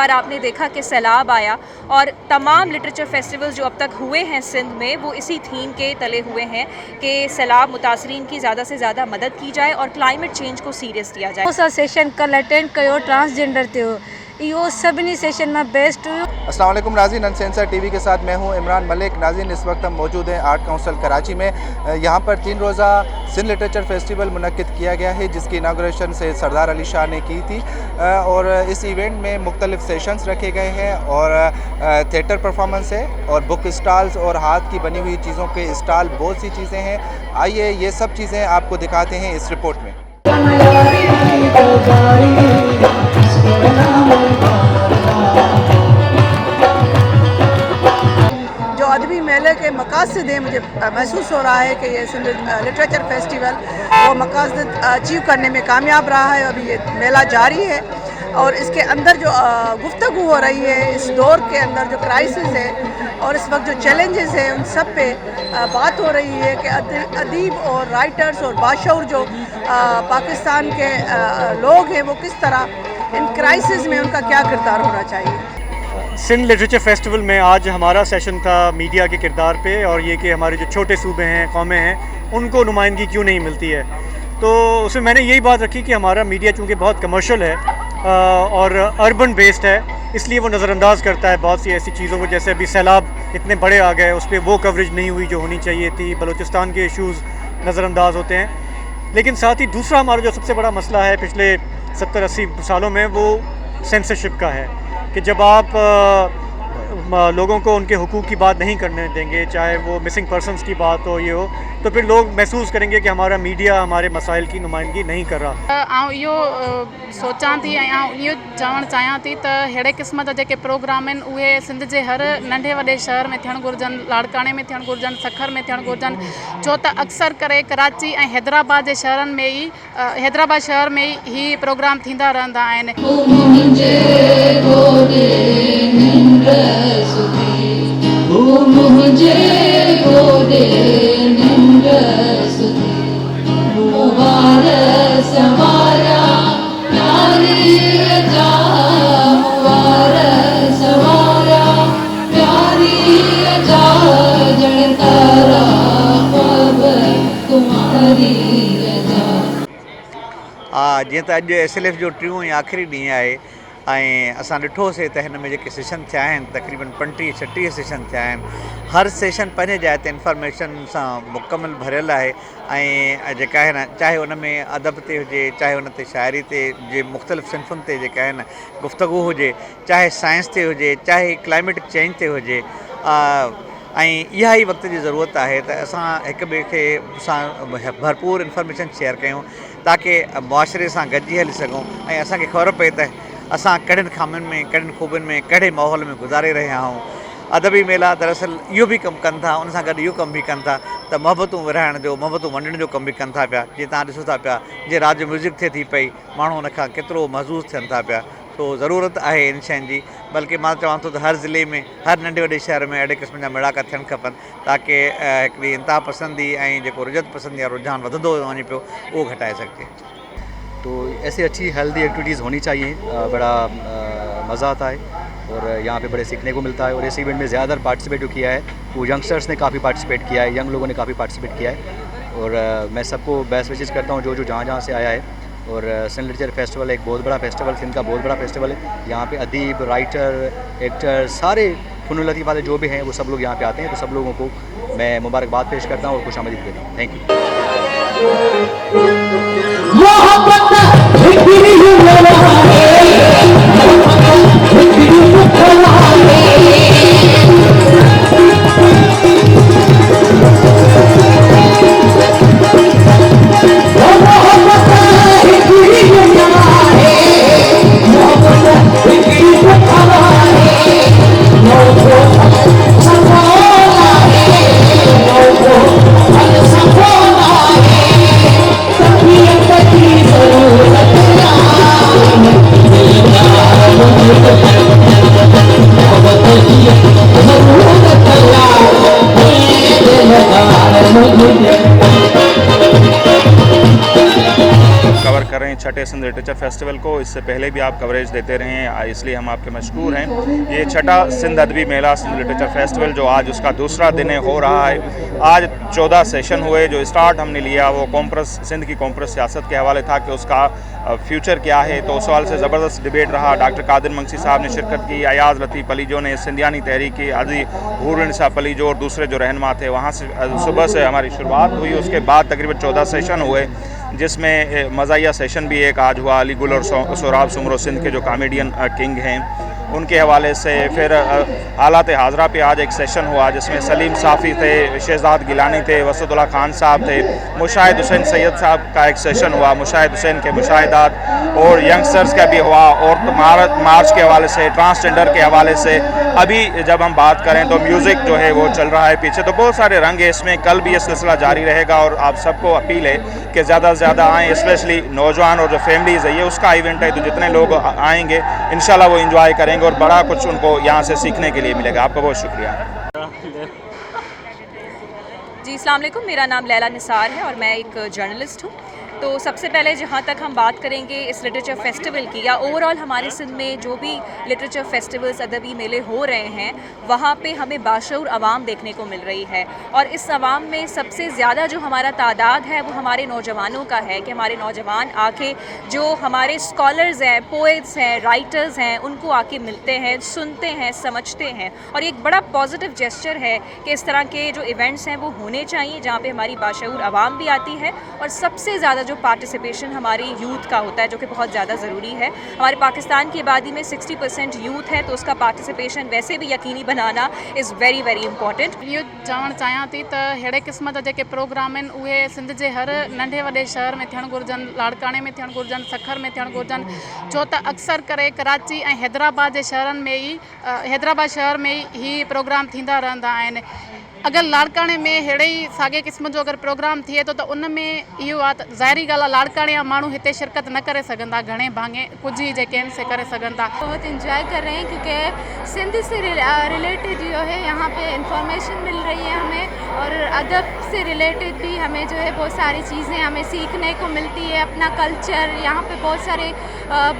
बार आपने देखा कि सैलाब आया और तमाम लिटरेचर फेस्टिवल्स जो अब तक हुए हैं सिंध में वो इसी थीम के तले हुए हैं कि सैलाब मुतासरीन की ज़्यादा से ज़्यादा मदद की जाए और क्लाइमेट चेंज को सीरियस लिया जाए। सेशन कल अटेंड कयो ट्रांसजेंडर ते इहो सभिनी सेशन में बेस्ट हुयो। अस्सलाम वालेकुम नाज़रीन, अनसेंसर टीवी के साथ मैं हूं इमरान मलिक। नाज़रीन, इस वक्त हम मौजूद हैं आर्ट काउंसिल कराची में। यहां पर 3 रोज़ा सिंध लिटरेचर फेस्टिवल मुनक्किद किया गया है जिसकी इनाग्रेशन से सरदार अली शाह ने की थी और इस इवेंट में मुख्तलिफ सेशंस रखे गए हैं और थिएटर परफॉर्मेंस है और बुक स्टॉल्स और हाथ की बनी हुई चीज़ों के स्टॉल, बहुत सी चीज़ें हैं। आइए ये सब चीज़ें आपको दिखाते हैं इस रिपोर्ट में। जो अदबी मेले के मकासद हैं, मुझे महसूस हो रहा है कि ये लिटरेचर फेस्टिवल वो मकासद अचीव करने में कामयाब रहा है। अभी ये मेला जारी है और इसके अंदर जो गुफ्तगू हो रही है, इस दौर के अंदर जो क्राइसिस है और इस वक्त जो चैलेंजेस हैं उन सब पे बात हो रही है कि अदीब और राइटर्स और बाशऊर जो पाकिस्तान के लोग हैं वो किस तरह इन क्राइसिस में उनका क्या किरदार होना चाहिए। सिंध लिटरेचर फेस्टिवल में आज हमारा सेशन था मीडिया के किरदार पे और ये कि हमारे जो छोटे सूबे हैं, कौमें हैं, उनको नुमाइंदगी क्यों नहीं मिलती है। तो उसमें मैंने यही बात रखी कि हमारा मीडिया चूँकि बहुत कमर्शियल है और अर्बन बेस्ड है, इसलिए वो नज़रअंदाज करता है बहुत सी ऐसी चीज़ों को। जैसे अभी सैलाब इतने बड़े आ गए, उस पर वो कवरेज नहीं हुई जो होनी चाहिए थी। बलूचिस्तान के इश्यूज़ नज़रअंदाज होते हैं। लेकिन साथ ही दूसरा हमारा जो सबसे बड़ा मसला है पिछले 70-80 सालों में, वो सेंसरशिप का है कि जब आप लोगों को उनके हुकूक की बात नहीं करने देंगे, चाहे वो मिसिंग पर्सनस की बात हो, ये हो, तो फिर लोग महसूस करेंगे कि हमारा मीडिया हमारे मसाइल की नुमाइंदगी नहीं कर रहा। इहो सोचां थी ऐं इहो चवणु चाहियां थी त अहिड़े क़िस्म जा जेके प्रोग्राम आहिनि उहे सिंध जे हर नंढे वॾे शहर में थियणु घुरिजनि, लाड़काणे में थियणु घुरिजनि, सखर में थियणु घुरिजनि। छो त अक्सर करे कराची ऐं हैदराबाद जे शहरनि में ई हैदराबाद शहर में ई प्रोग्राम थींदा रहंदा आहिनि। जीअं त अॼु SLF जो टियों ऐं आख़िरी ॾींहुं आहे ऐं असां ॾिठोसीं त हिन में जेके सेशन थिया आहिनि तक़रीबन 35-36 सेशन थिया आहिनि। हर सेशन पंहिंजे जाइ ते इंफॉर्मेशन सां मुकमल भरियल आहे ऐं जेका आहे न, चाहे उन में अदब ते हुजे, चाहे उन ते शाइरी ते जे मुख़्तलिफ़ सिन्फ़ुनि ते जेका आहे न गुफ़्तगू हुजे, चाहे साइंस ते हुजे, चाहे क्लाइमेट चेंज ते हुजे, ऐं इहा ई वक़्त जी ज़रूरत आहे त असां हिक ॿिए खे सां भरपूर इंफॉर्मेशन शेयर कयूं ताकी मुआशरे सां गॾिजी हली सघूं ऐं असांखे ख़बर पए त असां कहिड़ियुनि ख़ामियुनि में, कहिड़ियुनि ख़ूबियुनि में, कहिड़े माहौल में गुज़ारे रहिया आहियूं। अदबी मेला दरअसल इहो बि कमु कनि था, उन सां गॾु इहो कमु बि कनि था त मोहबतूं विरहाइण जो, मोहबतूं वंडण जो कमु बि कनि था पिया। जीअं तव्हां ॾिसो था पिया, जीअं राति जो म्यूज़िक थिए थी पई, माण्हू उन खां केतिरो महज़ूज़ थियनि था पिया। तो ज़रूरत आहे इन शयुनि जी, बल्कि मां चवां थो त हर ज़िले में, हर नंढे वॾे शहर में अहिड़े क़िस्म जा मेड़ाका थियणु खपनि ताकी हिकिड़ी इंतिहा पसंदी ऐं जेको रुजत पसंदी या रुझान वधंदो वञे पियो उहो घटाए सघिजे। तो ऐसी अच्छी हेल्दी एक्टिविटीज़ होनी चाहिए, बड़ा मज़ा आता है और यहाँ पे बड़े सीखने को मिलता है। और इस इवेंट में ज़्यादातर पार्टिसिपेट जो किया है वो यंगस्टर्स ने काफ़ी पार्टिसिपेट किया है, यंग लोगों ने काफ़ी पार्टिसिपेट किया है। और मैं सबको बेस्ट विशेज़ करता हूँ जो जहाँ से आया है। और सिंध लिटरेचर फेस्टिवल एक बहुत बड़ा फेस्टिवल, सिंध का बहुत बड़ा फेस्टिवल है। यहाँ पे अदीब, राइटर, एक्टर, सारे फ़नून लतीफ़ वाले जो भी हैं वो सब लोग यहाँ पे आते हैं। तो सब लोगों को मैं मुबारकबाद पेश करता हूँ और खुशामदीद देता हूँ। Thank you. के सिंध लिटरेचर फेस्टिवल को। इससे पहले भी आप कवरेज देते रहे हैं, इसलिए हम आपके मशकूर हैं। ये छठा सिंध अदबी मेला सिंध लिटरेचर फेस्टिवल जो आज उसका दूसरा दिन हो रहा है। आज 14 सेशन हुए। जो स्टार्ट हमने लिया वो कॉम्प्रेस सिंध की कॉम्प्रेस सियासत के हवाले था कि उसका फ्यूचर क्या है, तो उस सवाल से ज़बरदस्त डिबेट रहा। डॉक्टर कादिर मंगसी साहब ने शिरकत की, अयाज लतीफ़ पलीजो ने, सिंधियानी तहरीक की अजी हूरनिसा पलीजो और दूसरे जो रहनुमा थे, वहाँ से सुबह से हमारी शुरुआत हुई। उसके बाद तकरीबन 14 सेशन हुए, जिसमें मज़ाहिया सेशन भी एक आज हुआ। अली गुल और सोराब सुमरो सिंध के जो कॉमेडियन किंग हैं उनके हवाले से। फिर हालात हाजरा पे आज एक सेशन हुआ जिसमें सलीम साफ़ी थे, शहजाद गिलानी थे, वसदुल्ला खान साहब थे, मुशाहिद हुसैन सैयद साहब का एक सेशन हुआ, मुशाहिद हुसैन के मुशाहिदात, और यंगस्टर्स का भी हुआ, और मार्च के हवाले से, ट्रांसजेंडर के हवाले से। अभी जब हम बात करें तो म्यूज़िक जो है वो चल रहा है पीछे, तो बहुत सारे रंग है इसमें। कल भी ये सिलसिला जारी रहेगा और आप सबको अपील है कि ज़्यादा से ज़्यादा आएँ, स्पेशली नौजवान और जो फैमिलीज़ है। ये उसका इवेंट है, तो जितने लोग आएंगे इंशाल्लाह वो इंजॉय करेंगे और बड़ा कुछ उनको यहाँ से सीखने के लिए मिलेगा। आपका बहुत शुक्रिया। जी अस्सलाम वालेकुम, मेरा नाम लैला निसार है और मैं एक जर्नलिस्ट हूँ। तो सबसे पहले जहाँ तक हम बात करेंगे इस लिटरेचर फेस्टिवल की, या ओवरऑल हमारे सिंध में जो भी लिटरेचर फेस्टिवल्स अदबी मेले हो रहे हैं, वहाँ पे हमें बाशऊर आवाम देखने को मिल रही है। और इस आवाम में सबसे ज़्यादा जो हमारा तादाद है वो हमारे नौजवानों का है कि हमारे नौजवान आके जो हमारे स्कॉलर्स हैं, पोएट्स हैं, राइटर्स हैं, उनको आके मिलते हैं, सुनते हैं, समझते हैं। और एक बड़ा पॉजिटिव जेस्चर है कि इस तरह के जो इवेंट्स हैं वो होने चाहिए जहाँ पे हमारी बाशऊर आवाम भी आती है, और सबसे ज़्यादा जो पार्टिसिपेशन हमारी यूथ का होता है, जो कि बहुत ज़्यादा ज़रूरी है। हमारे पाकिस्तान की आबादी में 60% यूथ है, तो उसका पार्टिसिपेशन वैसे भी यकीनी बनाना इज़ वेरी वेरी इंपॉर्टेंट। इहो चवणु चाहियां थी त अहिड़े क़िस्म जा जेके प्रोग्राम आहिनि उहे सिंध जे हर नंढे वॾे शहर में थियणु घुरिजनि, लाड़काणे में थियणु घुरिजनि, सखर में थियणु घुरिजनि। छो त अक्सर करे कराची ऐं हैदराबाद जे शहरनि में ई हैदराबाद शहर में ई प्रोग्राम थींदा रहंदा आहिनि। अगरि लाड़काणे में अहिड़े ई साॻे क़िस्म जो अगरि प्रोग्राम थिए थो त उन में इहो आहे त ज़ाहिरी ॻाल्हि आहे लाड़काणे जा माण्हू हिते शिरकत न करे सघंदा, घणे भाङे कुझु ई जेके आहिनि से करे सघनि था। बहुत इंजॉय कर रहे हैं क्योंकि सिंध से रिलेटेड जो है यहाँ पे इंफॉर्मेशन मिल रही है हमें, और अदब से रिलेटेड भी हमें जो है बहुत सारी चीज़ें हमें सीखने को मिलती है। अपना कल्चर, यहाँ पे बहुत सारे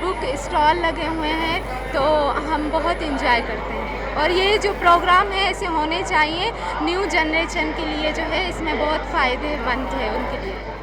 बुक स्टॉल लगे हुए हैं, तो हम बहुत इंजॉय करते हैं। और ये जो प्रोग्राम है ऐसे होने चाहिए, न्यू जनरेशन के लिए जो है इसमें बहुत फ़ायदेमंद है उनके लिए।